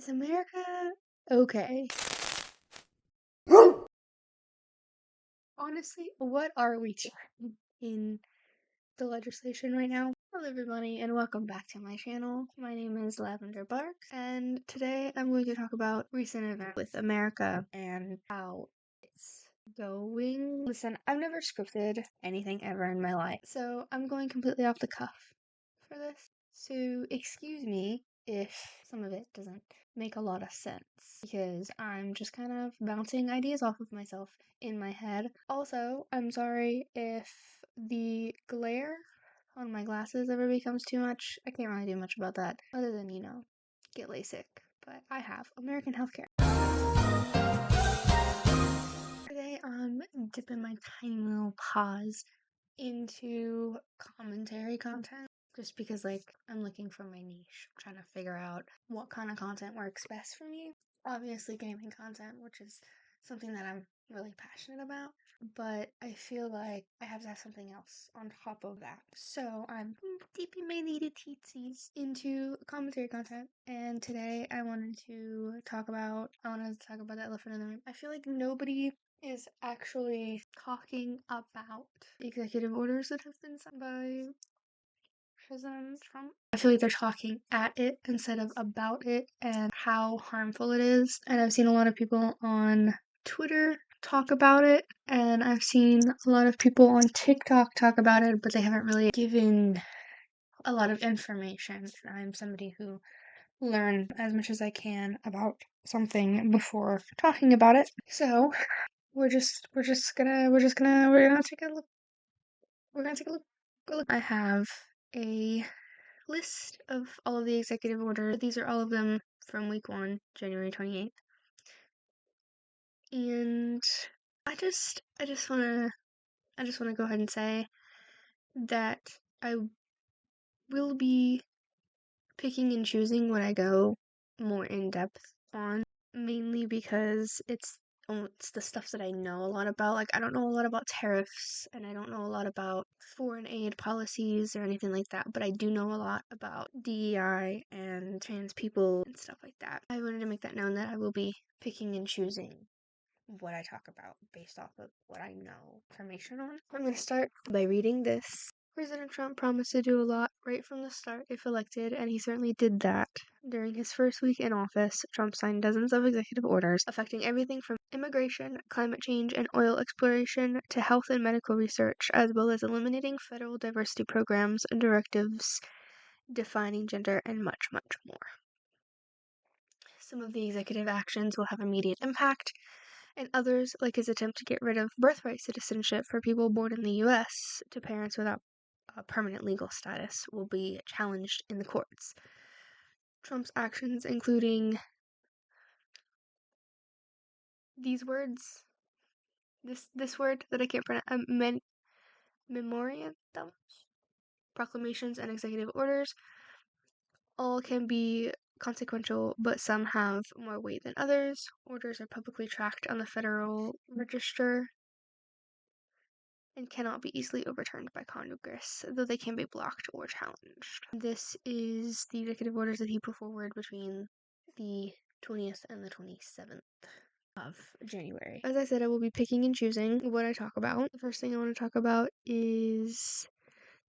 Is America okay? Honestly, what are we doing in the legislation right now? Hello everybody and welcome back to my channel. My name is Lavender Barks and today I'm going to talk about recent events with America and how it's going. Listen, I've never scripted anything ever in my life, so I'm going completely off the cuff for this. So excuse me if some of it doesn't make a lot of sense because I'm just kind of bouncing ideas off of myself in my head. Also, I'm sorry if the glare on my glasses ever becomes too much. I can't really do much about that other than, get LASIK. But I have American healthcare. Today I'm dipping my tiny little paws into commentary content just because I'm looking for my niche. I'm trying to figure out what kind of content works best for me. Obviously gaming content, which is something that I'm really passionate about, but I feel like I have to have something else on top of that. So I'm dipping my little teetsies into commentary content, and today I wanted to talk about that elephant in the room. I feel like nobody is actually talking about the executive orders that have been signed by President Trump. I feel like they're talking at it instead of about it and how harmful it is. And I've seen a lot of people on Twitter talk about it, and I've seen a lot of people on TikTok talk about it, but they haven't really given a lot of information. I'm somebody who learns as much as I can about something before talking about it. So we're gonna take a look. We're gonna take a look. I have a list of all of the executive orders. These are all of them from week 1, January 28th. And I just wanna go ahead and say that I will be picking and choosing when I go more in depth on, mainly because it's the stuff that I know a lot about. Like, I don't know a lot about tariffs, and I don't know a lot about foreign aid policies or anything like that, but I do know a lot about DEI and trans people and stuff like that. I wanted to make that known that I will be picking and choosing what I talk about based off of what I know information on. I'm going to start by reading this. President Trump promised to do a lot right from the start if elected, and he certainly did that. During his first week in office, Trump signed dozens of executive orders affecting everything from immigration, climate change, and oil exploration to health and medical research, as well as eliminating federal diversity programs, directives defining gender, and much, much more. Some of the executive actions will have immediate impact, and others, like his attempt to get rid of birthright citizenship for people born in the U.S. to parents without permanent legal status, will be challenged in the courts. Trump's actions, including these words, this word that I can't pronounce, memorandums, proclamations, and executive orders, all can be consequential, but some have more weight than others. Orders are publicly tracked on the Federal Register and cannot be easily overturned by Congress, though they can be blocked or challenged. This is the executive orders that he put forward between the 20th and the 27th of January. As I said, I will be picking and choosing what I talk about. The first thing I want to talk about is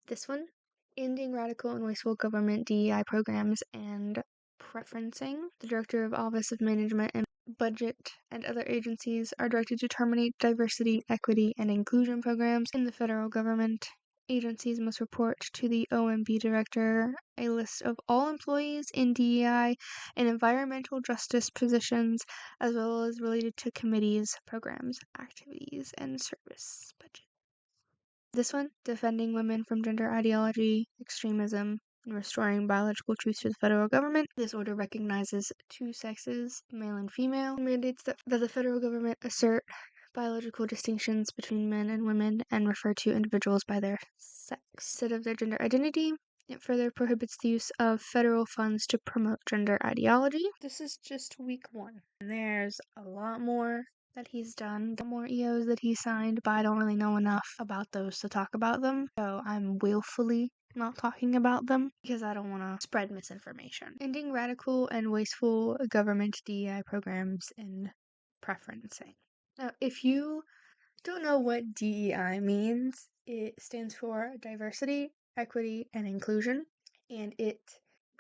this one: ending radical and wasteful government DEI programs and preferencing. The Director of Office of Management and Budget and other agencies are directed to terminate diversity, equity, and inclusion programs in the federal government. Agencies must report to the OMB director a list of all employees in DEI and environmental justice positions, as well as related to committees, programs, activities, and service budget. This one, defending women from gender ideology, extremism, and restoring biological truth to the federal government. This order recognizes two sexes, male and female, and mandates that the federal government assert biological distinctions between men and women and refer to individuals by their sex instead of their gender identity. It further prohibits the use of federal funds to promote gender ideology. This is just week 1. And there's a lot more that he's done, the more EOs that he signed, but I don't really know enough about those to talk about them. So I'm willfully not talking about them because I don't want to spread misinformation. Ending radical and wasteful government DEI programs and preferencing. Now, if you don't know what DEI means, it stands for diversity, equity, and inclusion, and it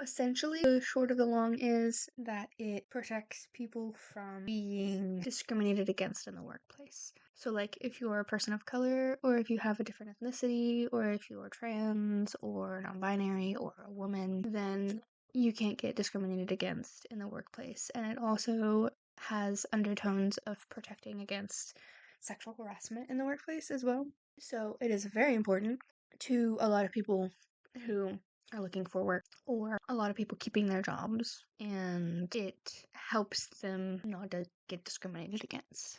essentially, the short of the long is that it protects people from being discriminated against in the workplace. So, like, if you're a person of color, or if you have a different ethnicity, or if you're trans, or non-binary, or a woman, then you can't get discriminated against in the workplace. And it also has undertones of protecting against sexual harassment in the workplace as well. So it is very important to a lot of people who are looking for work, or a lot of people keeping their jobs, and it helps them not to get discriminated against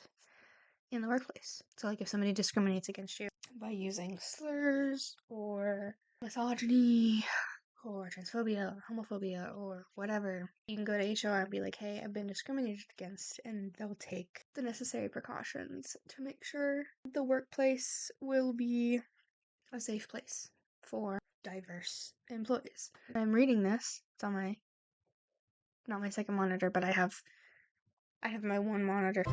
in the workplace. So, like, if somebody discriminates against you by using slurs or misogyny or transphobia or homophobia or whatever, you can go to HR and be like, hey, I've been discriminated against, and they'll take the necessary precautions to make sure the workplace will be a safe place for diverse employees. I'm reading this. It's on my, not my second monitor, but I have my one monitor.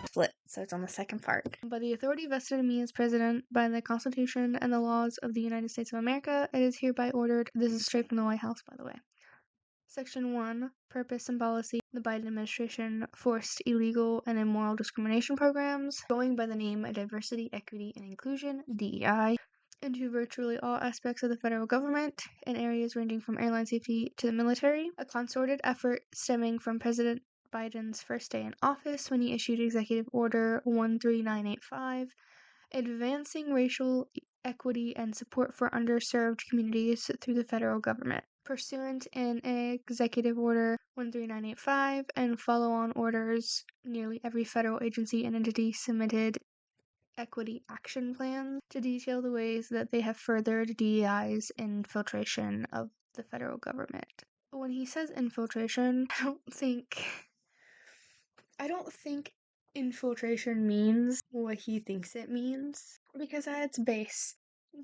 Split, so it's on the second part. By the authority vested in me as president by the Constitution and the laws of the United States of America, it is hereby ordered. This is straight from the White House, by the way. Section 1, Purpose and Policy. The Biden administration forced illegal and immoral discrimination programs, going by the name Diversity, Equity, and Inclusion, DEI, into virtually all aspects of the federal government in areas ranging from airline safety to the military. A concerted effort stemming from President Biden's first day in office when he issued Executive Order 13985, advancing racial equity and support for underserved communities through the federal government. Pursuant in Executive Order 13985 and follow-on orders, nearly every federal agency and entity submitted equity action plans to detail the ways that they have furthered DEI's infiltration of the federal government. When he says infiltration, I don't think infiltration means what he thinks it means, because at its base,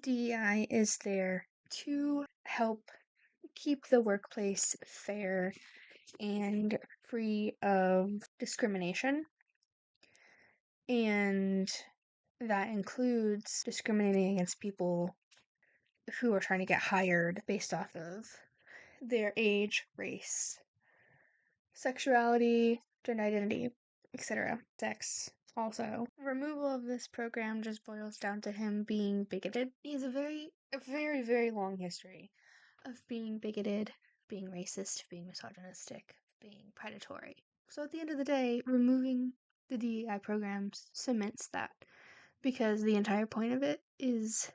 DEI is there to help keep the workplace fair and free of discrimination, and that includes discriminating against people who are trying to get hired based off of their age, race, sexuality, gender identity, etc. Sex. Also, removal of this program just boils down to him being bigoted. He has a very, very long history of being bigoted, being racist, being misogynistic, being predatory. So at the end of the day, removing the DEI programs cements that, because the entire point of it is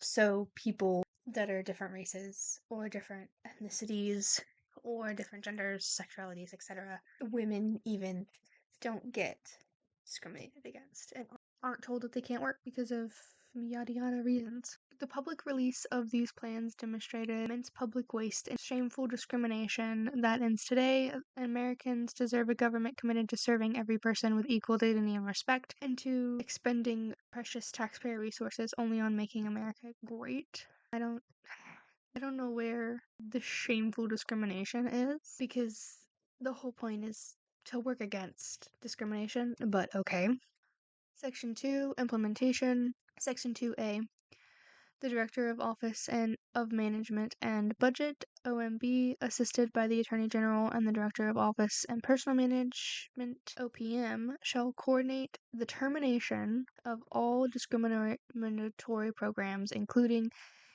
so people that are different races or different ethnicities or different genders, sexualities, etc., women even, don't get discriminated against and aren't told that they can't work because of yada yada reasons. The public release of these plans demonstrated immense public waste and shameful discrimination that ends today. Americans deserve a government committed to serving every person with equal dignity and respect, and to expending precious taxpayer resources only on making America great. I don't know where the shameful discrimination is, because the whole point is to work against discrimination, but okay. Section 2, Implementation. Section 2A, the Director of Office and of Management and Budget, OMB, assisted by the Attorney General and the Director of Office and Personal Management, OPM, shall coordinate the termination of all discriminatory programs, including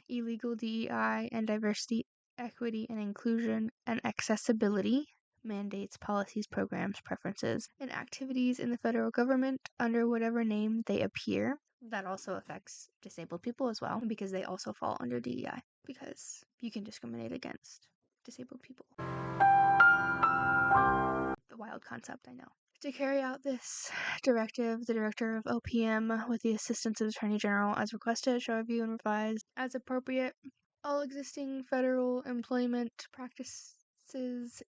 illegal DEI and diversity, equity, and inclusion and accessibility mandates, policies, programs, preferences, and activities in the federal government under whatever name they appear. That also affects disabled people as well, because they also fall under DEI, because you can discriminate against disabled people. The wild concept, I know. To carry out this directive, the Director of OPM, with the assistance of the Attorney General as requested, shall review and revise as appropriate all existing federal employment practices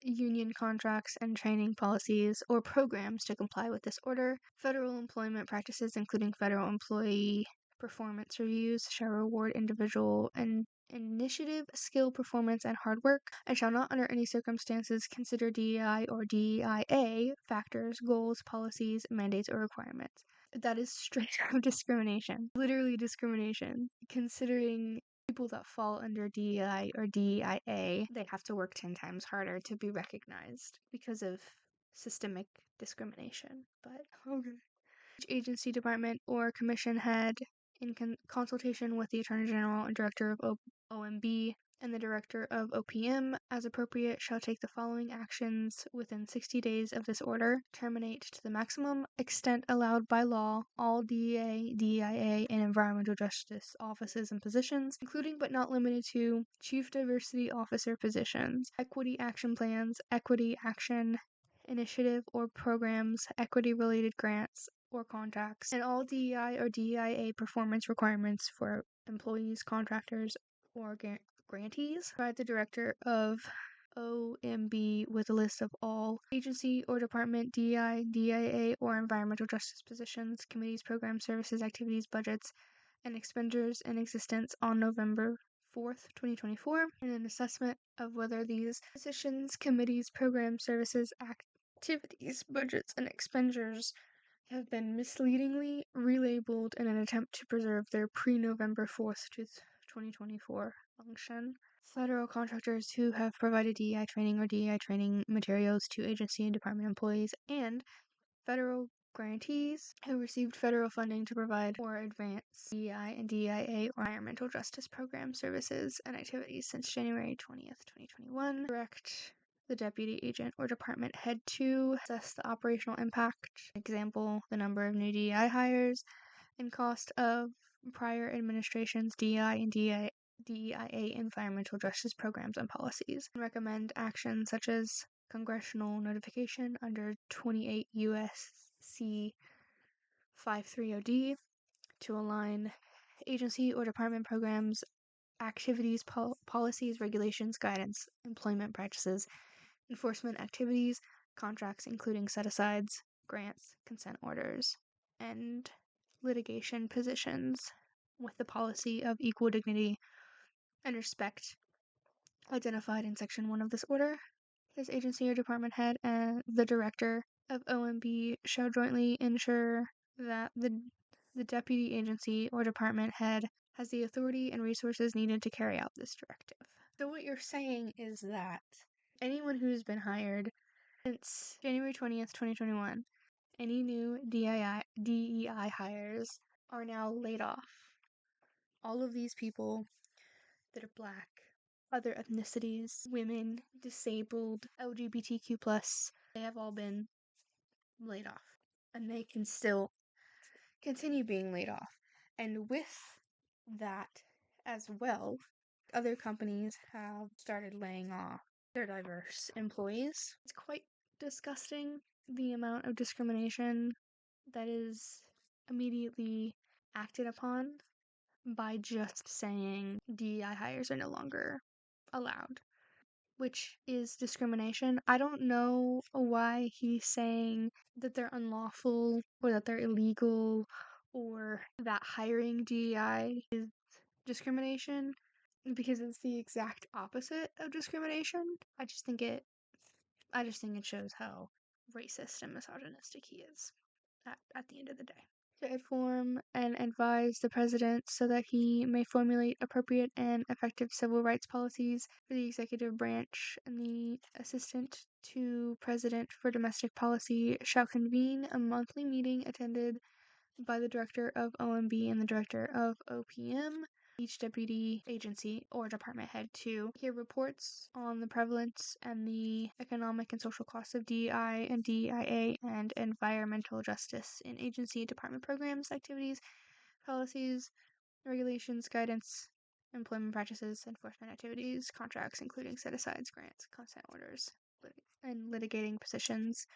union contracts and training policies or programs to comply with this order. Federal employment practices, including federal employee performance reviews, shall reward individual and initiative, skill, performance, and hard work, and shall not under any circumstances consider DEI or DEIA factors, goals, policies, mandates, or requirements. That is straight up discrimination. Literally discrimination. Considering people that fall under DEI or DEIA, they have to work 10 times harder to be recognized because of systemic discrimination. But, okay. Each agency, department, or commission head, in consultation with the Attorney General and Director of OMB and the Director of OPM, as appropriate, shall take the following actions within 60 days of this order. Terminate to the maximum extent allowed by law all DEA, DEIA, and environmental justice offices and positions, including but not limited to Chief Diversity Officer positions, equity action plans, equity action initiative or programs, equity-related grants or contracts, and all DEI or DEIA performance requirements for employees, contractors, or grantees. Provide the Director of OMB with a list of all agency or department, DEI, DIA, or environmental justice positions, committees, programs, services, activities, budgets, and expenditures in existence on November 4th, 2024, and an assessment of whether these positions, committees, programs, services, activities, budgets, and expenditures have been misleadingly relabeled in an attempt to preserve their pre-November 4th, 2024 function. Federal contractors who have provided DEI training or DEI training materials to agency and department employees, and federal grantees who received federal funding to provide or advance DEI and DEIA or environmental justice program services and activities since January 20th, 2021. Direct the deputy agent or department head to assess the operational impact, example, the number of new DEI hires, and cost of prior administration's DEI and DEIA environmental justice programs and policies, and recommend actions such as congressional notification under 28 U.S.C. 530D to align agency or department programs, activities, policies, regulations, guidance, employment practices, enforcement activities, contracts including set-asides, grants, consent orders, and litigation positions with the policy of equal dignity and respect identified in Section 1 of this order. This agency or department head and the Director of OMB shall jointly ensure that the deputy agency or department head has the authority and resources needed to carry out this directive. So what you're saying is that anyone who's been hired since January 20th, 2021, any new DEI hires are now laid off. All of these people that are Black, other ethnicities, women, disabled, LGBTQ+, they have all been laid off. And they can still continue being laid off. And with that as well, other companies have started laying off their diverse employees. It's quite disgusting, the amount of discrimination that is immediately acted upon by just saying DEI hires are no longer allowed, which is discrimination. I don't know why he's saying that they're unlawful or that they're illegal or that hiring DEI is discrimination, because it's the exact opposite of discrimination. I just think it shows how racist and misogynistic he is at the end of the day. To inform and advise the president so that he may formulate appropriate and effective civil rights policies for the executive branch, and the assistant to president for domestic policy shall convene a monthly meeting attended by the director of OMB and the director of OPM, each deputy agency or department head, to hear reports on the prevalence and the economic and social costs of DEI and DEIA and environmental justice in agency and department programs, activities, policies, regulations, guidance, employment practices, enforcement activities, contracts including set-asides, grants, consent orders, and litigating positions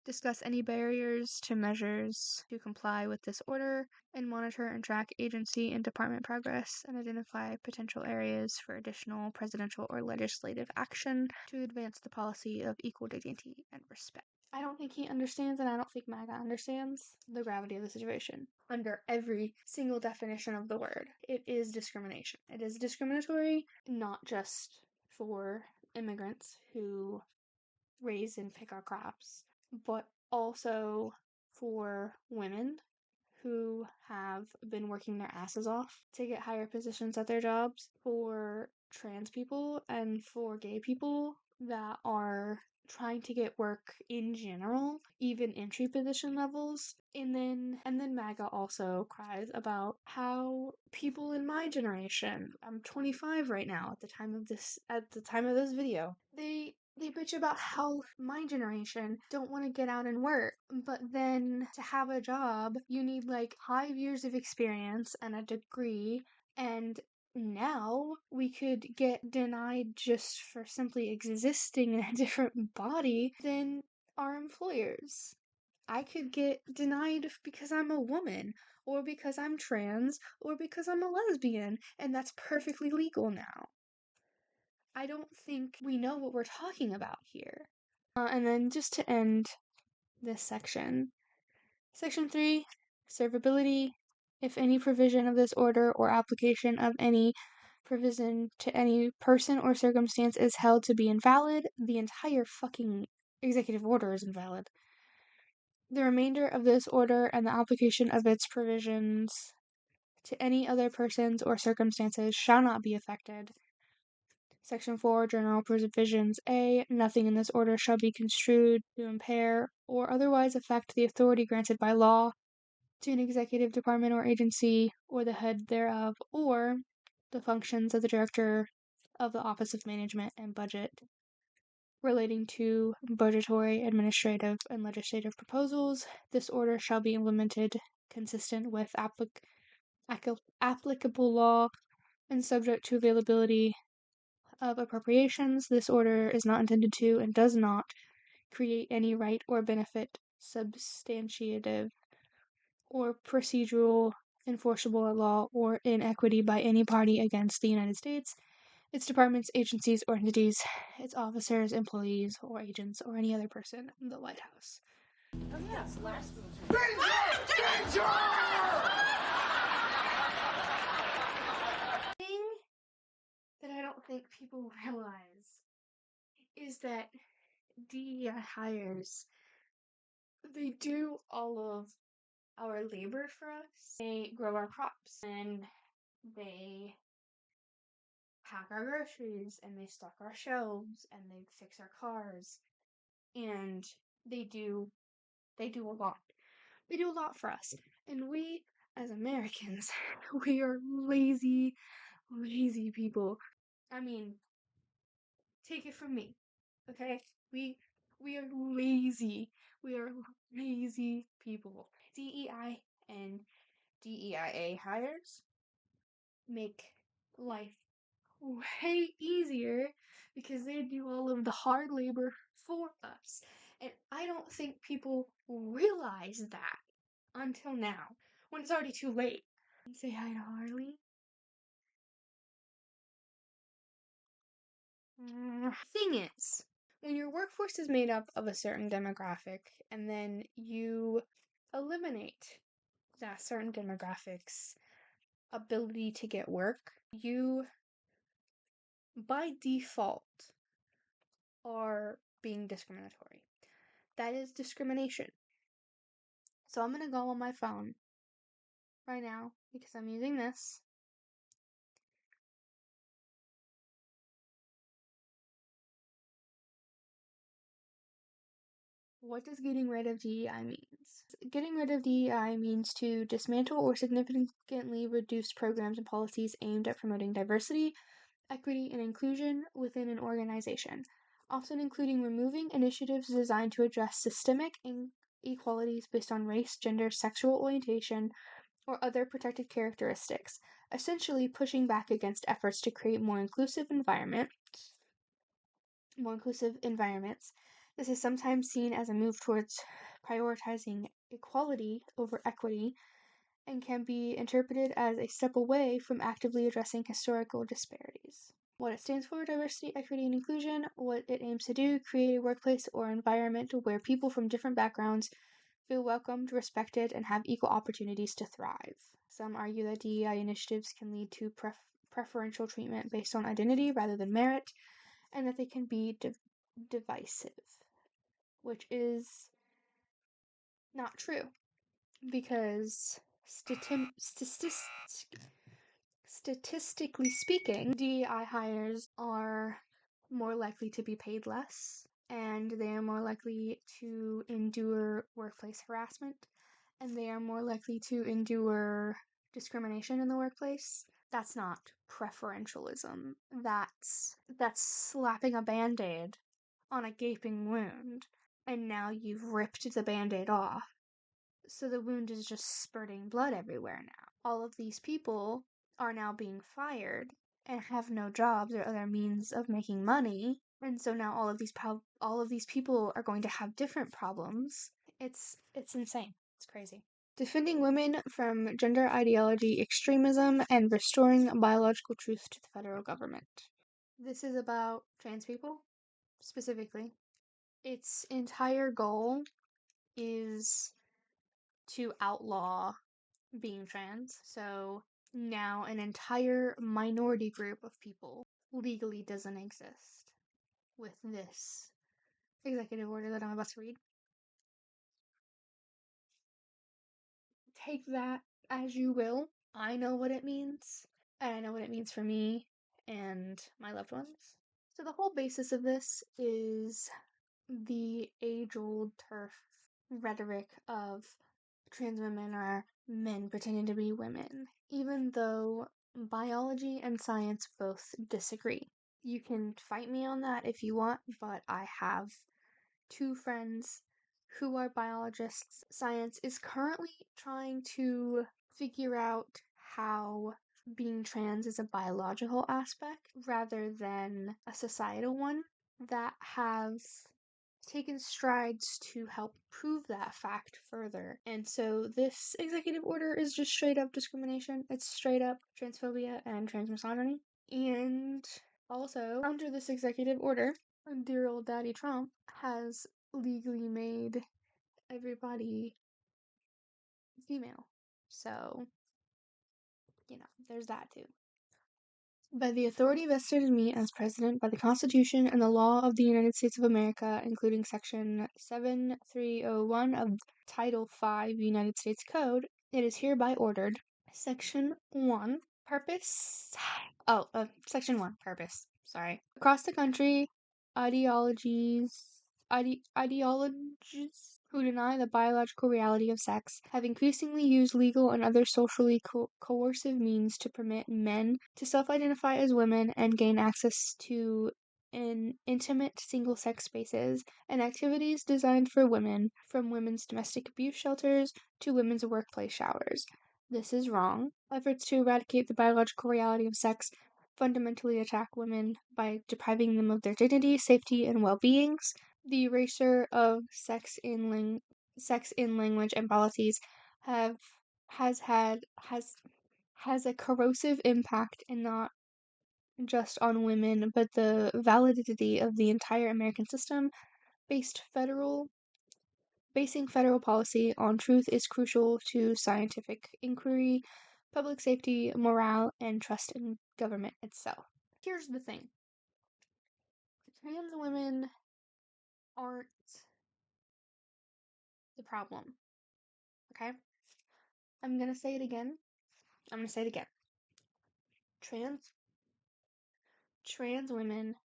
discuss any barriers to measures to comply with this order, and monitor and track agency and department progress, and identify potential areas for additional presidential or legislative action to advance the policy of equal dignity and respect. I don't think he understands, and I don't think MAGA understands the gravity of the situation. Under every single definition of the word, it is discrimination. It is discriminatory, not just for immigrants who raise and pick our crops, but also for women who have been working their asses off to get higher positions at their jobs, for trans people, and for gay people that are trying to get work in general, even entry position levels. And then MAGA also cries about how people in my generation, I'm 25 right now at the time of this video, they bitch about how my generation don't want to get out and work, but then to have a job, you need like 5 years of experience and a degree, and now we could get denied just for simply existing in a different body than our employers. I could get denied because I'm a woman, or because I'm trans, or because I'm a lesbian, and that's perfectly legal now. I don't think we know what we're talking about here. And then just to end this section, Section 3, servability. If any provision of this order or application of any provision to any person or circumstance is held to be invalid, the entire fucking executive order is invalid. The remainder of this order and the application of its provisions to any other persons or circumstances shall not be affected. Section 4, General Provisions A. Nothing in this order shall be construed to impair or otherwise affect the authority granted by law to an executive department or agency or the head thereof, or the functions of the Director of the Office of Management and Budget relating to budgetary, administrative, and legislative proposals. This order shall be implemented consistent with applicable law and subject to availability of appropriations. This order is not intended to and does not create any right or benefit substantiative or procedural enforceable at law or in equity by any party against the United States, its departments, agencies, or entities, its officers, employees, or agents, or any other person in the White House. Oh yes, last danger! Thing that I don't think people realize is that DEI hires, they do all of our labor for us. They grow our crops, and they pack our groceries, and they stock our shelves, and they fix our cars, and they do a lot. They do a lot for us, and we, as Americans, we are lazy people. I mean, take it from me, okay? We are lazy. We are lazy people. DEI and DEIA hires make life way easier because they do all of the hard labor for us. And I don't think people realize that until now, when it's already too late. Say hi to Harley. Thing is, when your workforce is made up of a certain demographic and then you eliminate that certain demographic's ability to get work, you by default are being discriminatory. That is discrimination. So I'm going to go on my phone right now because I'm using this. What does getting rid of DEI means? Getting rid of DEI means to dismantle or significantly reduce programs and policies aimed at promoting diversity, equity, and inclusion within an organization, often including removing initiatives designed to address systemic inequalities based on race, gender, sexual orientation, or other protected characteristics, essentially pushing back against efforts to create more inclusive environments This is sometimes seen as a move towards prioritizing equality over equity and can be interpreted as a step away from actively addressing historical disparities. What it stands for: diversity, equity, and inclusion. What it aims to do: create a workplace or environment where people from different backgrounds feel welcomed, respected, and have equal opportunities to thrive. Some argue that DEI initiatives can lead to preferential treatment based on identity rather than merit, and that they can be divisive, which is not true, because statistically speaking, DEI hires are more likely to be paid less, and they are more likely to endure workplace harassment, and they are more likely to endure discrimination in the workplace. That's not preferentialism. That's slapping a band-aid on a gaping wound, and now you've ripped the band-aid off. So the wound is just spurting blood everywhere now. All of these people are now being fired and have no jobs or other means of making money, and so now all of these people are going to have different problems. It's insane. It's crazy. Defending women from gender ideology extremism and restoring biological truth to the federal government. This is about trans people specifically. Its entire goal is to outlaw being trans. So now an entire minority group of people legally doesn't exist with this executive order that I'm about to read. Take that as you will. I know what it means, and I know what it means for me and my loved ones. So the whole basis of this is the age-old turf rhetoric of trans women are men pretending to be women, even though biology and science both disagree. You can fight me on that if you want, but I have two friends who are biologists. Science is currently trying to figure out how being trans is a biological aspect rather than a societal one, that have taken strides to help prove that fact further. And so this executive order is just straight up discrimination. It's straight up transphobia and transmisogyny. And also, under this executive order, dear old Daddy Trump has legally made everybody female. So, there's that too. By the authority vested in me as President by the Constitution and the law of the United States of America, including Section 7301 of Title V United States Code, it is hereby ordered. Section 1, Purpose. Section 1, Purpose. Sorry. Across the country, ideologies who deny the biological reality of sex have increasingly used legal and other socially coercive means to permit men to self-identify as women and gain access to intimate single-sex spaces and activities designed for women, from women's domestic abuse shelters to women's workplace showers. This is wrong. Efforts to eradicate the biological reality of sex fundamentally attack women by depriving them of their dignity, safety, and well-beings. The erasure of sex in language and policies has a corrosive impact, and not just on women, but the validity of the entire American system. Basing federal policy on truth is crucial to scientific inquiry, public safety, morale, and trust in government itself. Here's the thing. Trans women aren't the problem. Okay? I'm gonna say it again. Trans women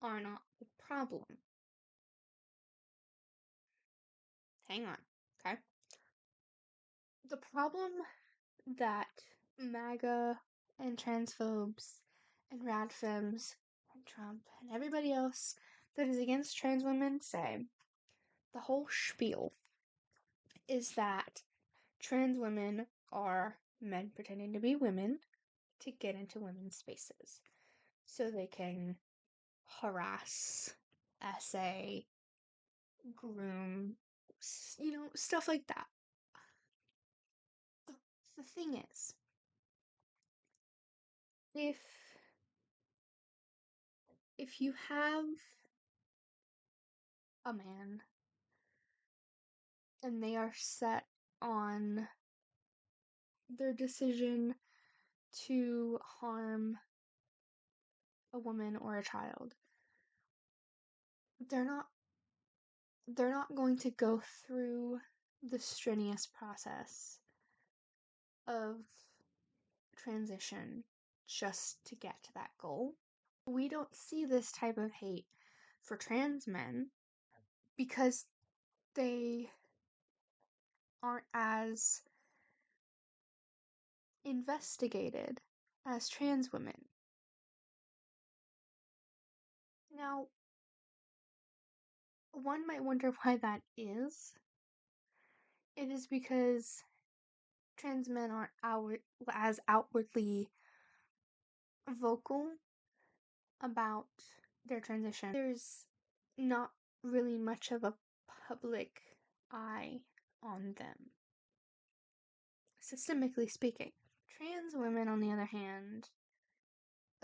are not the problem. Hang on, okay? The problem that MAGA and transphobes and radfems and Trump and everybody else that is against trans women say, the whole spiel, is that trans women are men pretending to be women to get into women's spaces so they can harass, essay, groom, stuff like that. The thing is, if you have a man and they are set on their decision to harm a woman or a child, they're not going to go through the strenuous process of transition just to get to that goal. We don't see this type of hate for trans men because they aren't as investigated as trans women. Now, one might wonder why that is. It is because trans men aren't as outwardly vocal about their transition. There's not really much of a public eye on them, systemically speaking. Trans women, on the other hand,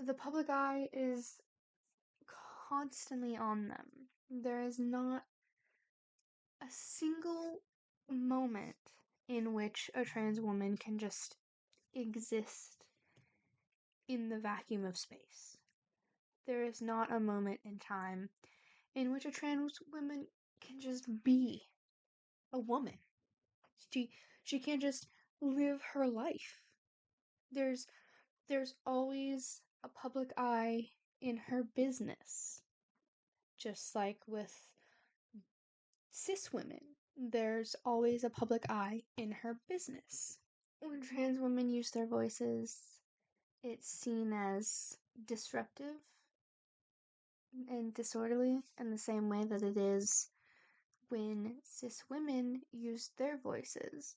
the public eye is constantly on them. There is not a single moment in which a trans woman can just exist in the vacuum of space. There is not a moment in time in which a trans woman can just be a woman. She can't just live her life. There's always a public eye in her business. Just like with cis women, there's always a public eye in her business. When trans women use their voices, it's seen as disruptive and disorderly in the same way that it is when cis women use their voices.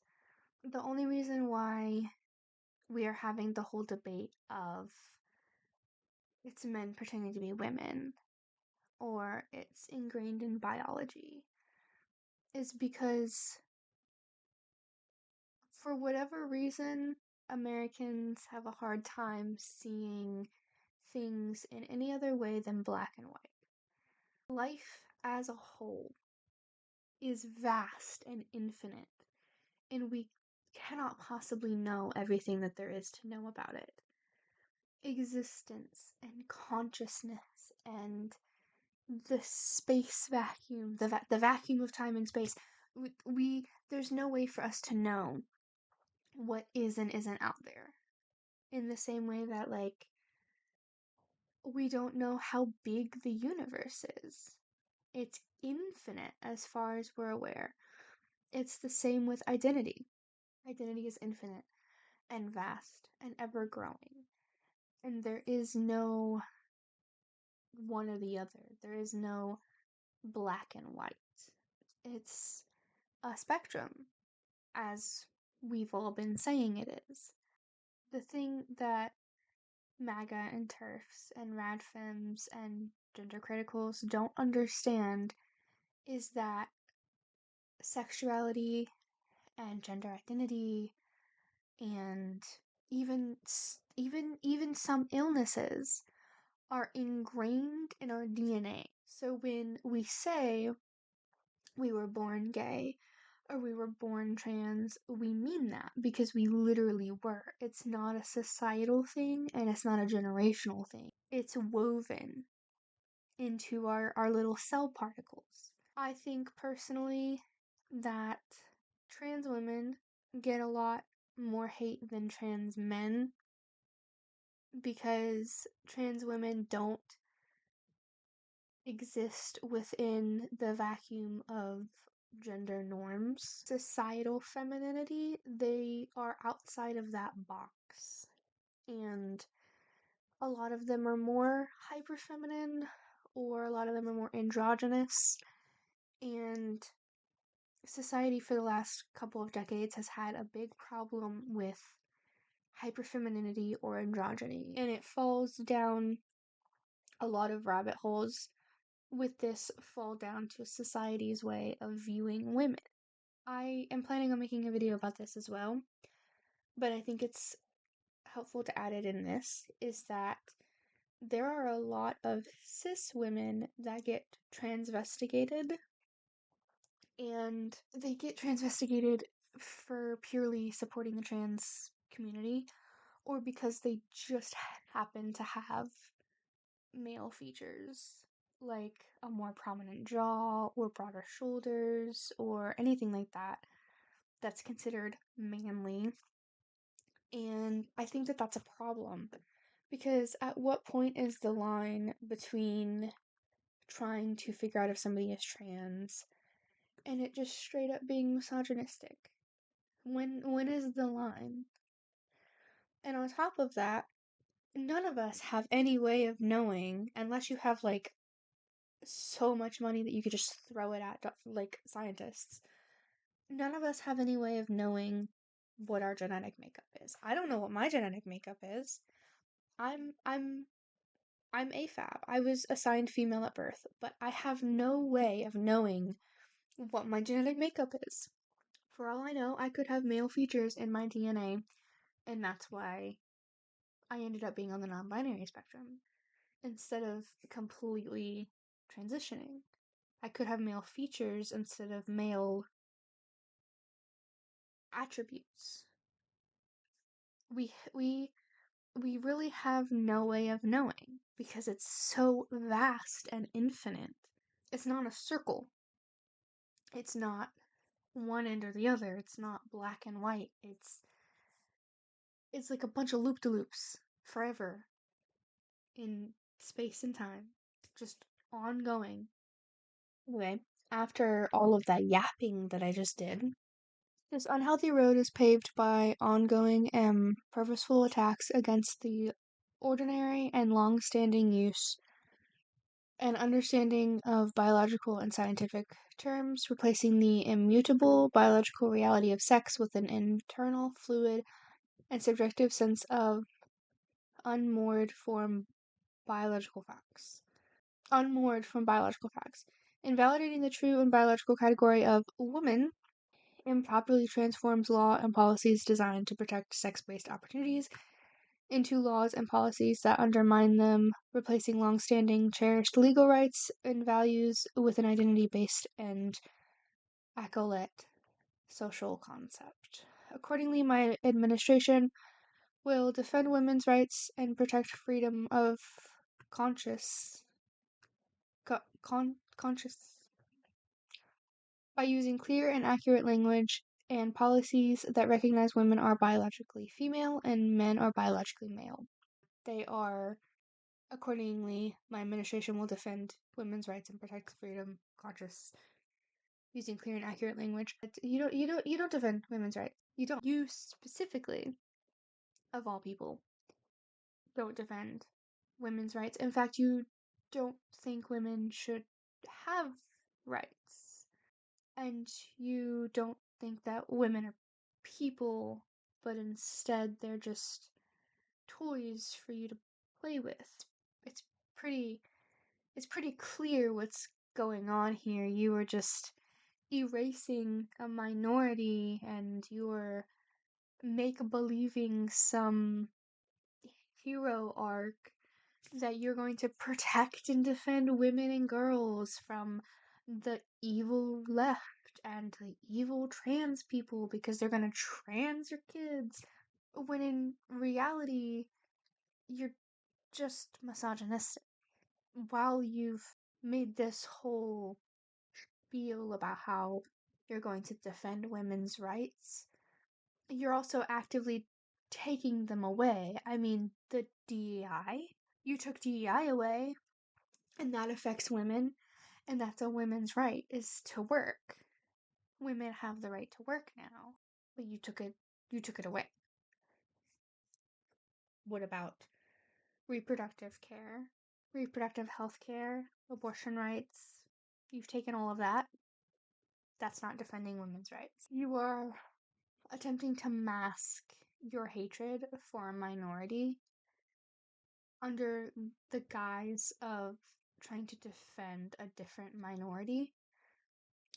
The only reason why we are having the whole debate of it's men pretending to be women or it's ingrained in biology is because for whatever reason, Americans have a hard time seeing things in any other way than black and white. Life as a whole is vast and infinite, and we cannot possibly know everything that there is to know about it. Existence and consciousness and the space vacuum, the vacuum of time and space, there's no way for us to know what is and isn't out there. In the same way that, like, we don't know how big the universe is. It's infinite as far as we're aware. It's the same with identity. Identity is infinite and vast and ever growing. And there is no one or the other. There is no black and white. It's a spectrum, as we've all been saying it is. The thing that MAGA and TERFs and radfems and gender criticals don't understand is that sexuality and gender identity and even some illnesses are ingrained in our DNA. So when we say we were born gay or we were born trans, we mean that because we literally were. It's not a societal thing and it's not a generational thing. It's woven into our little cell particles. I think personally that trans women get a lot more hate than trans men because trans women don't exist within the vacuum of gender norms. Societal femininity, they are outside of that box. And a lot of them are more hyper feminine, or a lot of them are more androgynous. And society for the last couple of decades has had a big problem with hyperfemininity or androgyny, and it falls down a lot of rabbit holes with this fall down to society's way of viewing women. I am planning on making a video about this as well, but I think it's helpful to add it in this, is that there are a lot of cis women that get transvestigated, and they get transvestigated for purely supporting the trans community, or because they just happen to have male features, like a more prominent jaw or broader shoulders or anything like that that's considered manly. And I think that that's a problem, because at what point is the line between trying to figure out if somebody is trans and it just straight up being misogynistic? When is the line? And on top of that, none of us have any way of knowing, unless you have like so much money that you could just throw it at like scientists. None of us have any way of knowing what our genetic makeup is. I don't know what my genetic makeup is. I'm AFAB. I was assigned female at birth, but I have no way of knowing what my genetic makeup is. For all I know, I could have male features in my DNA, and that's why I ended up being on the non-binary spectrum instead of completely transitioning. I could have male features instead of male attributes. We really have no way of knowing because it's so vast and infinite. It's not a circle. It's not one end or the other. It's not black and white. It's like a bunch of loop-de-loops forever in space and time, just ongoing. Anyway, after all of that yapping that I just did, this unhealthy road is paved by ongoing and purposeful attacks against the ordinary and long-standing use and understanding of biological and scientific terms, replacing the immutable biological reality of sex with an internal, fluid, and subjective sense of unmoored from biological facts. Unmoored from biological facts. Invalidating the true and biological category of woman improperly transforms law and policies designed to protect sex-based opportunities into laws and policies that undermine them, replacing long-standing cherished legal rights and values with an identity-based and accolade social concept. Accordingly, my administration will defend women's rights and protect freedom of conscious conscious by using clear and accurate language and policies that recognize women are biologically female and men are biologically male. They are, accordingly, my administration will defend women's rights and protect freedom conscious using clear and accurate language. You don't defend women's rights. You don't. You specifically, of all people, don't defend women's rights. In fact, you don't think women should have rights. And you don't think that women are people, but instead they're just toys for you to play with. It's pretty it's pretty clear what's going on here. You are just erasing a minority and you're make-believing some hero arc that you're going to protect and defend women and girls from the evil left and the evil trans people because they're going to trans your kids. When in reality, you're just misogynistic. While you've made this whole spiel about how you're going to defend women's rights, you're also actively taking them away. I mean, the DEI. You took DEI away, and that affects women, and that's a women's right, is to work. Women have the right to work now, but you took it away. What about reproductive care, reproductive health care, abortion rights? You've taken all of that. That's not defending women's rights. You are attempting to mask your hatred for a minority under the guise of trying to defend a different minority.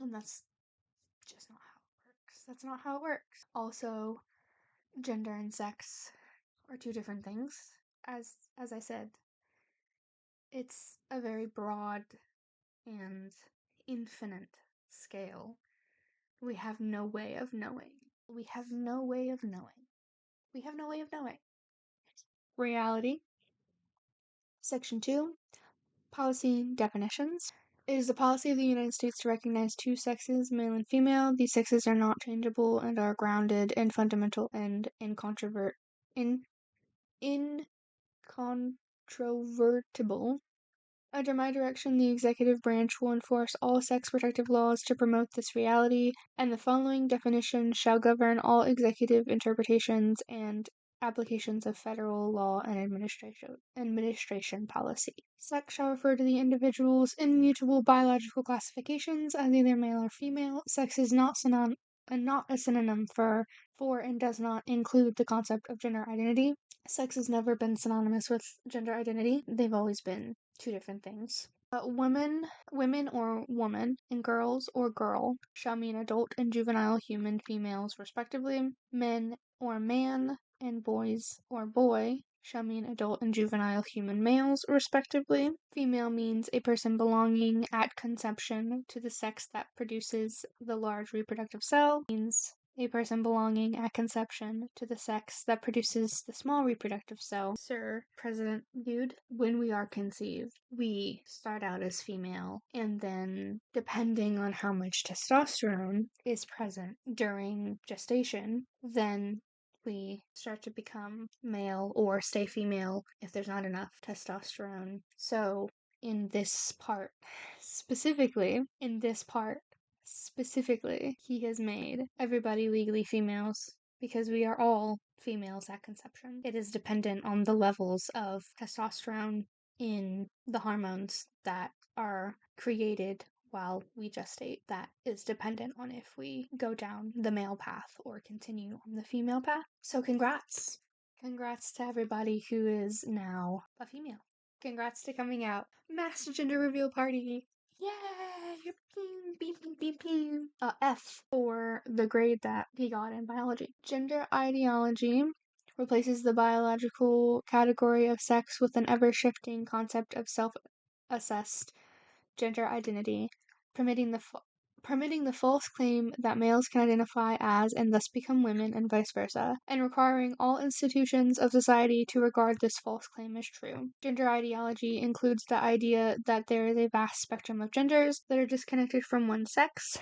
And that's just not how it works. That's not how it works. Also, gender and sex are two different things. As I said, it's a very broad and infinite scale. We have no way of knowing. We have no way of knowing. We have no way of knowing. Reality. Section 2. Policy definitions. It is the policy of the United States to recognize two sexes, male and female. These sexes are not changeable and are grounded in fundamental and incontrovertible Under my direction, the executive branch will enforce all sex-protective laws to promote this reality, and the following definitions shall govern all executive interpretations and applications of federal law and administration policy. Sex shall refer to the individual's immutable biological classifications as either male or female. Sex is not a synonym for and does not include the concept of gender identity. Sex has never been synonymous with gender identity. They've always been two different things. Women or woman, and girls or girl shall mean adult and juvenile human females respectively. Men or man and boys or boy shall mean adult and juvenile human males respectively. Female means a person belonging at conception to the sex that produces the large reproductive cell. Means a person belonging at conception to the sex that produces the small reproductive cell. Sir, President Dude, when we are conceived, we start out as female, and then, depending on how much testosterone is present during gestation, then we start to become male or stay female if there's not enough testosterone. So, in this part, specifically, he has made everybody legally females because we are all females at conception. It is dependent on the levels of testosterone in the hormones that are created while we gestate. That is dependent on if we go down the male path or continue on the female path. So congrats. Congrats to everybody who is now a female. Congrats to coming out. Mass gender reveal party. Yay! F for the grade that he got in biology. Gender ideology replaces the biological category of sex with an ever-shifting concept of self-assessed gender identity, permitting the false claim that males can identify as and thus become women and vice versa, and requiring all institutions of society to regard this false claim as true. Gender ideology includes the idea that there is a vast spectrum of genders that are disconnected from one sex.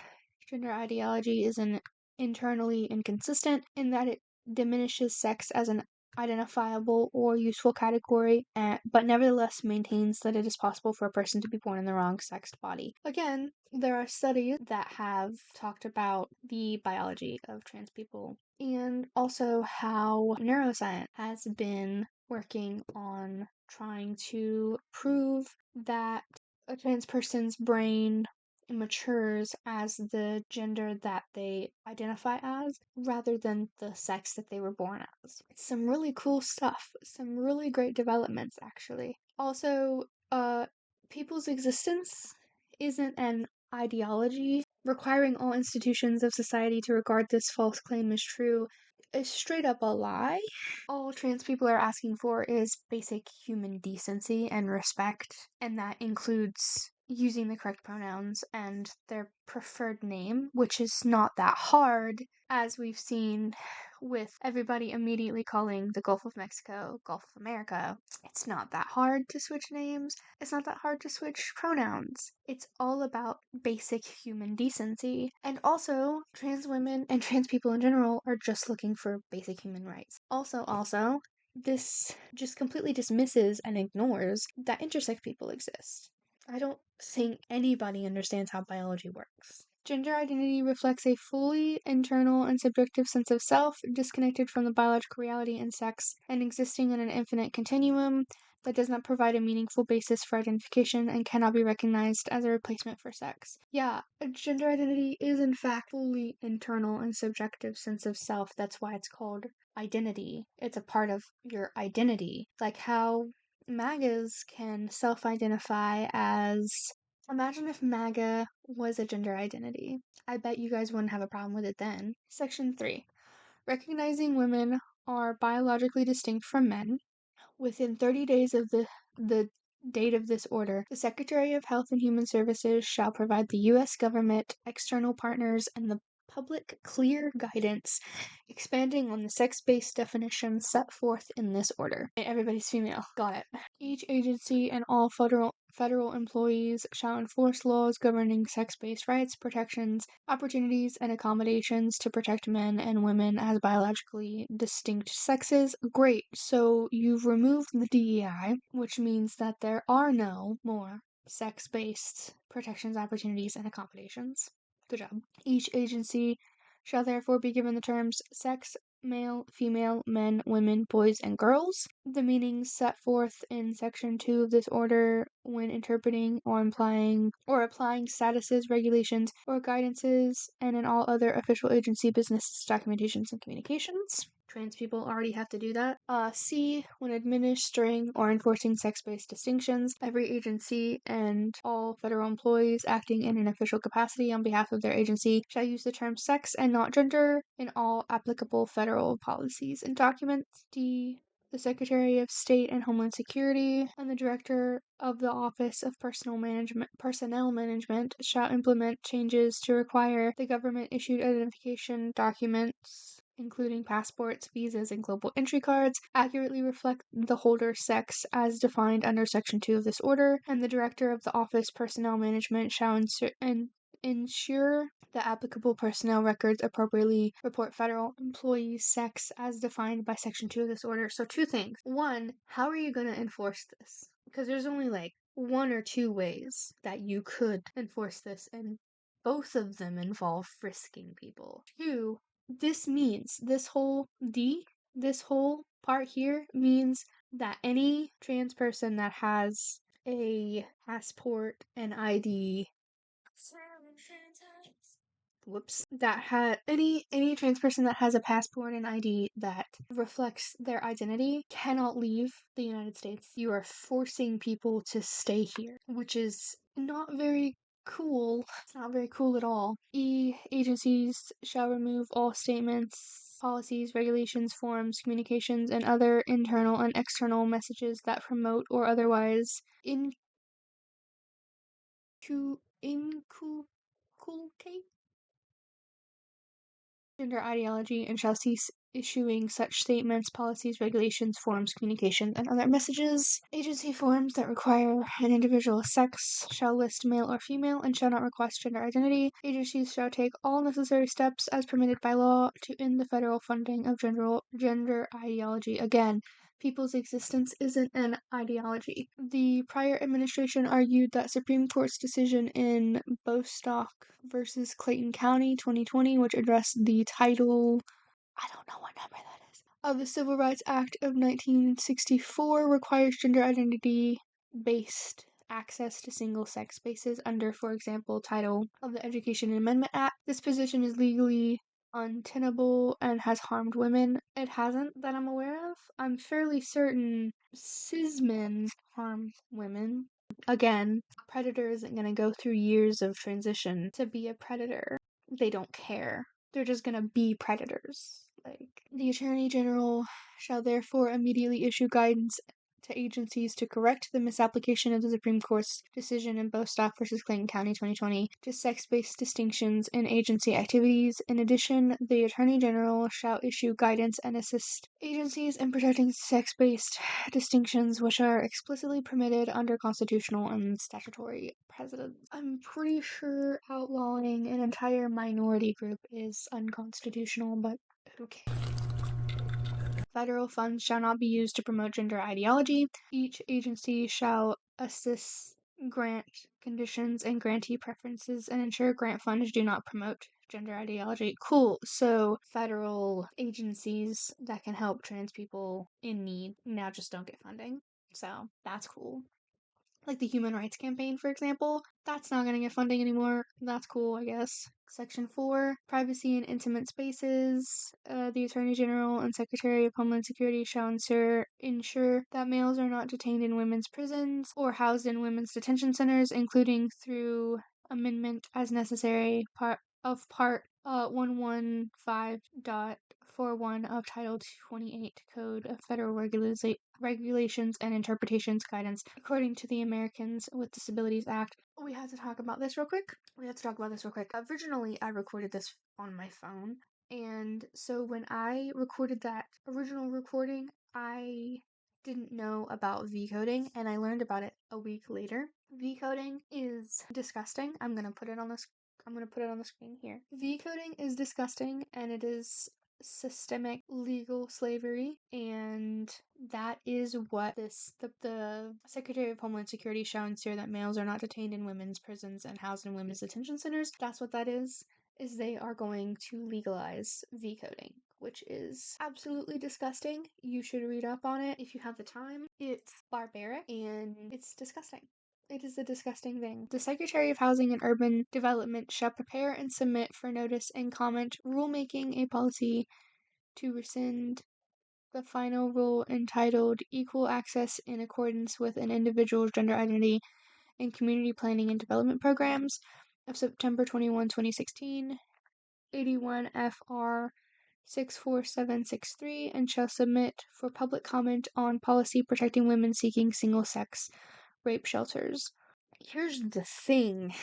Gender ideology is internally inconsistent in that it diminishes sex as an identifiable or useful category, but nevertheless maintains that it is possible for a person to be born in the wrong sexed body. Again, there are studies that have talked about the biology of trans people and also how neuroscience has been working on trying to prove that a trans person's brain matures as the gender that they identify as rather than the sex that they were born as. It's some really cool stuff, some really great developments actually. Also, people's existence isn't an ideology. Requiring all institutions of society to regard this false claim as true is straight up a lie. All trans people are asking for is basic human decency and respect, and that includes using the correct pronouns and their preferred name, which is not that hard, as we've seen with everybody immediately calling the Gulf of Mexico Gulf of America. It's not that hard to switch names. It's not that hard to switch pronouns. It's all about basic human decency. And also, trans women and trans people in general are just looking for basic human rights. Also, this just completely dismisses and ignores that intersex people exist. I don't think anybody understands how biology works. Gender identity reflects a fully internal and subjective sense of self, disconnected from the biological reality and sex, and existing in an infinite continuum that does not provide a meaningful basis for identification and cannot be recognized as a replacement for sex. Yeah, gender identity is in fact fully internal and subjective sense of self. That's why it's called identity. It's a part of your identity. Like how MAGAs can self-identify as, imagine if MAGA was a gender identity. I bet you guys wouldn't have a problem with it then. Section 3. Recognizing women are biologically distinct from men. Within 30 days of the date of this order, the Secretary of Health and Human Services shall provide the U.S. government, external partners, and the public clear guidance expanding on the sex-based definitions set forth in this order. Everybody's female. Got it. Each agency and all federal employees shall enforce laws governing sex-based rights, protections, opportunities, and accommodations to protect men and women as biologically distinct sexes. Great. So you've removed the DEI, which means that there are no more sex-based protections, opportunities, and accommodations. Good job. Each agency shall therefore be given the terms sex, male, female, men, women, boys, and girls. The meanings set forth in Section 2 of this order when interpreting or implying or applying statuses, regulations, or guidances, and in all other official agency business documentations and communications. Trans people already have to do that. C, when administering or enforcing sex-based distinctions, every agency and all federal employees acting in an official capacity on behalf of their agency shall use the term sex and not gender in all applicable federal policies and documents. D, the Secretary of State and Homeland Security and the Director of the Office of Personnel Management shall implement changes to require the government-issued identification documents, including passports, visas, and global entry cards, accurately reflect the holder's sex as defined under Section 2 of this order, and the Director of the Office Personnel Management shall ensure the applicable personnel records appropriately report federal employees' sex as defined by Section 2 of this order. So 2 things. 1, how are you going to enforce this? Because there's only like 1 or 2 ways that you could enforce this, and both of them involve frisking people. 2, this means this whole part here means that any trans person that has a passport and ID any trans person that has a passport and ID that reflects their identity cannot leave the United States. You are forcing people to stay here, which is not very cool. It's not very cool at all. E, agencies shall remove all statements, policies, regulations, forms, communications, and other internal and external messages that promote or otherwise inculcate gender ideology and shall cease issuing such statements, policies, regulations, forms, communications, and other messages. Agency forms that require an individual's sex shall list male or female and shall not request gender identity. Agencies shall take all necessary steps as permitted by law to end the federal funding of gender ideology. Again, people's existence isn't an ideology. The prior administration argued that Supreme Court's decision in Bostock versus Clayton County 2020, which addressed the title, I don't know what number that is, of the Civil Rights Act of 1964 requires gender identity based access to single-sex spaces under, for example, Title of the Education Amendment Act. This position is legally untenable and has harmed women. It hasn't that I'm aware of. I'm fairly certain cis men harm women. Again, a predator isn't going to go through years of transition to be a predator. They don't care. They're just going to be predators. Like, the Attorney General shall therefore immediately issue guidance to agencies to correct the misapplication of the Supreme Court's decision in Bostock v. Clayton County 2020 to sex-based distinctions in agency activities. In addition, the Attorney General shall issue guidance and assist agencies in protecting sex-based distinctions which are explicitly permitted under constitutional and statutory precedents. I'm pretty sure outlawing an entire minority group is unconstitutional, but who cares? Federal funds shall not be used to promote gender ideology. Each agency shall assess grant conditions and grantee preferences and ensure grant funds do not promote gender ideology. Cool. So federal agencies that can help trans people in need now just don't get funding. So that's cool. like the Human Rights Campaign, for example. That's not going to get funding anymore. That's cool, I guess. Section 4, privacy and intimate spaces. The Attorney General and Secretary of Homeland Security shall ensure that males are not detained in women's prisons or housed in women's detention centers, including through amendment as necessary part 115.41 of Title 28 Code of Federal Regulations and Interpretations Guidance, according to the Americans with Disabilities Act. We have to talk about this real quick. Originally, I recorded this on my phone, and so when I recorded that original recording, I didn't know about V coding, and I learned about it a week later. V coding is disgusting. I'm gonna put it on the screen here. V coding is disgusting, and it is systemic legal slavery, and that is what the Secretary of Homeland Security shall ensure that males are not detained in women's prisons and housed in women's detention centers. That's what that is they are going to legalize V coding, which is absolutely disgusting. You should read up on it if you have the time. It's barbaric and it's disgusting. It is a disgusting thing. The Secretary of Housing and Urban Development shall prepare and submit for notice and comment rulemaking a policy to rescind the final rule entitled Equal Access in accordance with an individual's gender identity in community planning and development programs of September 21, 2016, 81 FR 64763, and shall submit for public comment on policy protecting women seeking single-sex rape shelters. Here's the thing.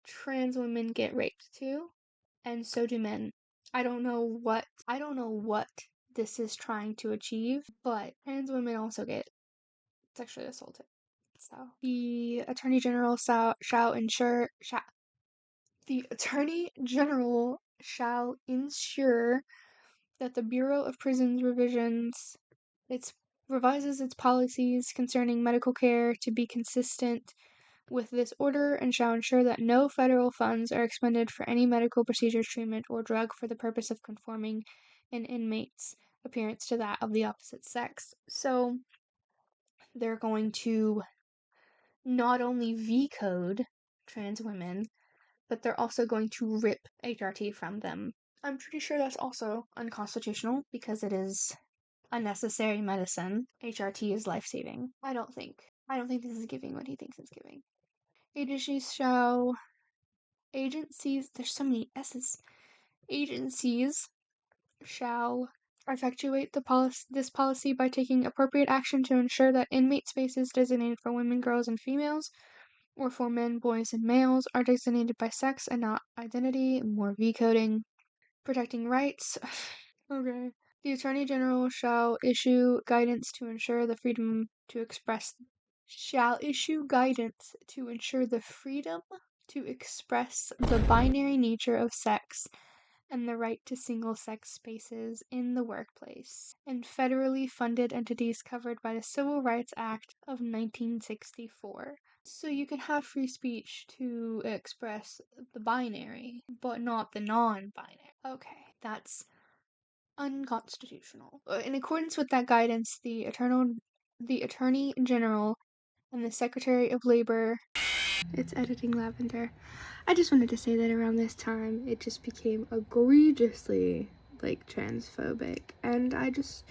Trans women get raped too, and so do men. I don't know what this is trying to achieve, but trans women also get sexually assaulted. So the Attorney General shall ensure that the Bureau of Prisons revises its policies concerning medical care to be consistent with this order, and shall ensure that no federal funds are expended for any medical procedure, treatment, or drug for the purpose of conforming an inmate's appearance to that of the opposite sex. So they're going to not only V-code trans women, but they're also going to rip HRT from them. I'm pretty sure that's also unconstitutional because it is unnecessary medicine. HRT is life-saving. I don't think this is giving what he thinks it's giving. Agencies, there's so many S's. Agencies shall effectuate this policy by taking appropriate action to ensure that inmate spaces designated for women, girls, and females, or for men, boys, and males, are designated by sex and not identity. More V coding. Protecting rights. Okay. The Attorney General shall issue guidance to ensure the freedom to express the binary nature of sex and the right to single-sex spaces in the workplace and federally funded entities covered by the Civil Rights Act of 1964. So you can have free speech to express the binary, but not the non-binary. Okay, that's unconstitutional. In accordance with that guidance, the Attorney General and the Secretary of Labor. It's editing lavender. I just wanted to say that around this time, it just became egregiously, transphobic, and I just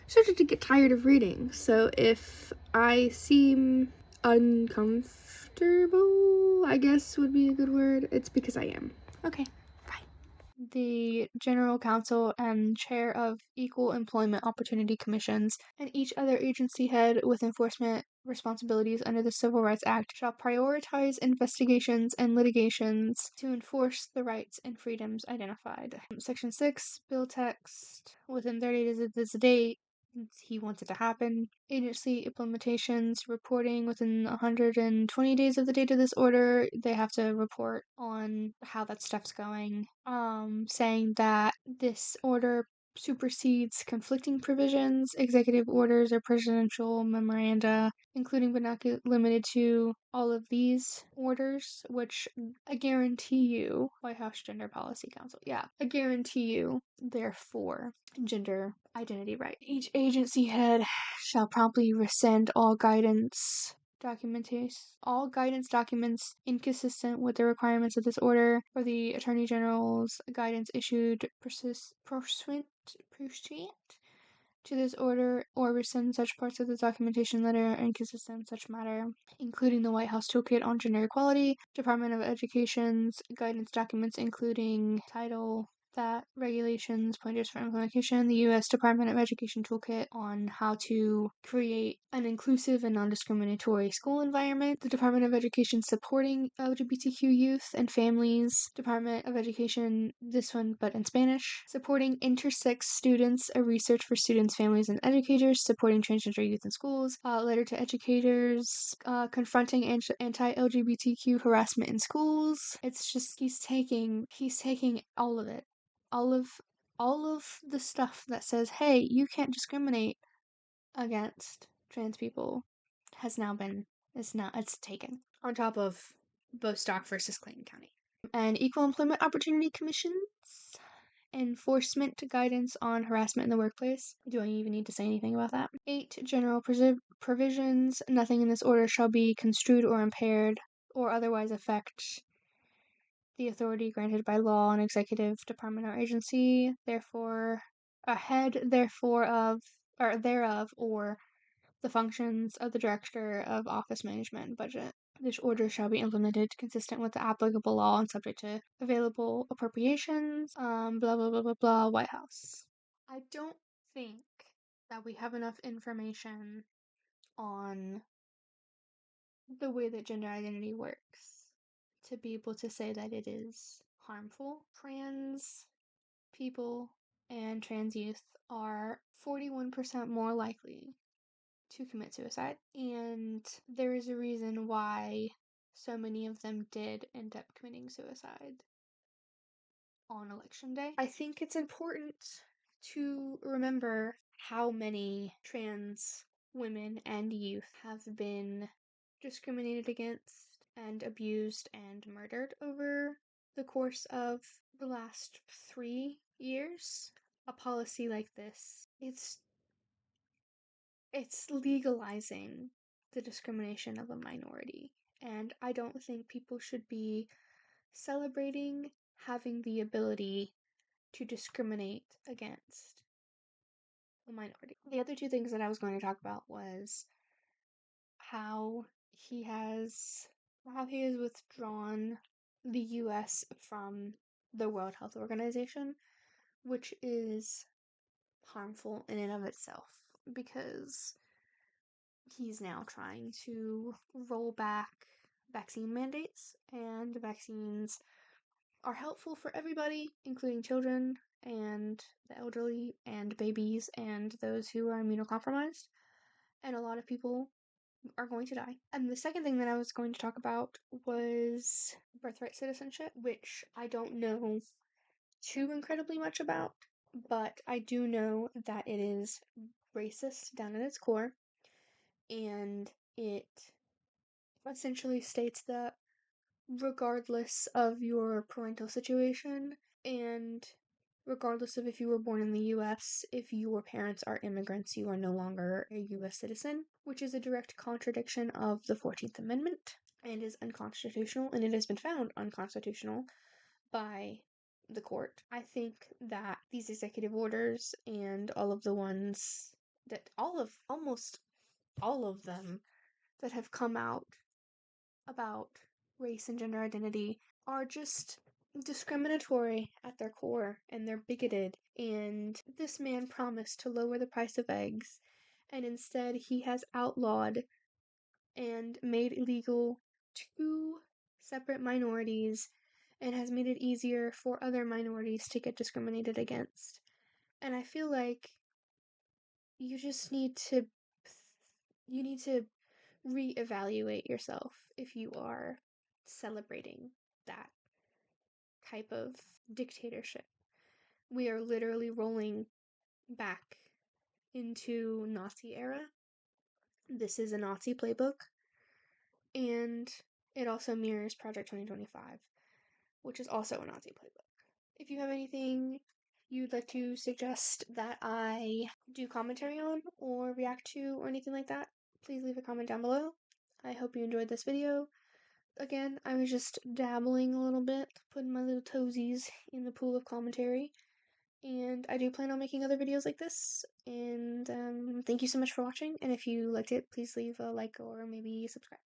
started to get tired of reading. So if I seem uncomfortable, I guess would be a good word, it's because I am. Okay. The General Counsel and Chair of Equal Employment Opportunity Commissions, and each other agency head with enforcement responsibilities under the Civil Rights Act shall prioritize investigations and litigations to enforce the rights and freedoms identified. Section 6, bill text, within 30 days of this date, he wants it to happen. Agency implementations reporting within 120 days of the date of this order. They have to report on how that stuff's going. Saying that this order supersedes conflicting provisions, executive orders, or presidential memoranda, including but not limited to all of these orders, which I guarantee you, White House Gender Policy Council, I guarantee you, therefore, gender identity right. Each agency head shall promptly rescind all guidance all guidance documents inconsistent with the requirements of this order or the Attorney General's guidance issued pursuant to this order or rescind such parts of the documentation that are inconsistent in such matter, including the White House Toolkit on Gender Equality, Department of Education's guidance documents including title that regulations, pointers for implementation, the U.S. Department of Education Toolkit on how to create an inclusive and non-discriminatory school environment, the Department of Education supporting LGBTQ youth and families, Department of Education, this one but in Spanish, supporting intersex students, a research for students, families, and educators, supporting transgender youth in schools, letter to educators, confronting anti-LGBTQ harassment in schools. It's just he's taking all of it. All of the stuff that says, hey, you can't discriminate against trans people it's taken. On top of Bostock versus Clayton County. And Equal Employment Opportunity Commission's enforcement guidance on harassment in the workplace. Do I even need to say anything about that? 8 general provisions. Nothing in this order shall be construed or impaired or otherwise affect the authority granted by law an executive department or agency, therefore a head thereof, or the functions of the director of office management and budget. This order shall be implemented consistent with the applicable law and subject to available appropriations, blah blah blah blah blah, White House. I don't think that we have enough information on the way that gender identity works to be able to say that it is harmful. Trans people and trans youth are 41% more likely to commit suicide, and there is a reason why so many of them did end up committing suicide on election day. I think it's important to remember how many trans women and youth have been discriminated against and abused and murdered over the course of the last 3 years. A policy like this, it's legalizing the discrimination of a minority, and I don't think people should be celebrating having the ability to discriminate against a minority. The other 2 things that I was going to talk about was how he has withdrawn the US from the World Health Organization, which is harmful in and of itself because he's now trying to roll back vaccine mandates, and vaccines are helpful for everybody, including children and the elderly and babies and those who are immunocompromised. And a lot of people are going to die. And the second thing that I was going to talk about was birthright citizenship, which I don't know too incredibly much about, but I do know that it is racist down at its core, and it essentially states that regardless of your parental situation and regardless of if you were born in the US, if your parents are immigrants, you are no longer a US citizen, which is a direct contradiction of the 14th Amendment and is unconstitutional, and it has been found unconstitutional by the court. I think that these executive orders and all of the ones that almost all of them that have come out about race and gender identity are just discriminatory at their core, and they're bigoted. And this man promised to lower the price of eggs, and instead he has outlawed and made illegal 2 separate minorities and has made it easier for other minorities to get discriminated against. And I feel like you just need to reevaluate yourself if you are celebrating that type of dictatorship. We are literally rolling back into Nazi era. This is a Nazi playbook, and it also mirrors Project 2025, which is also a Nazi playbook. If you have anything you'd like to suggest that I do commentary on or react to or anything like that, please leave a comment down below. I hope you enjoyed this video. Again, I was just dabbling a little bit, putting my little toesies in the pool of commentary. And I do plan on making other videos like this. And thank you so much for watching. And if you liked it, please leave a like or maybe subscribe.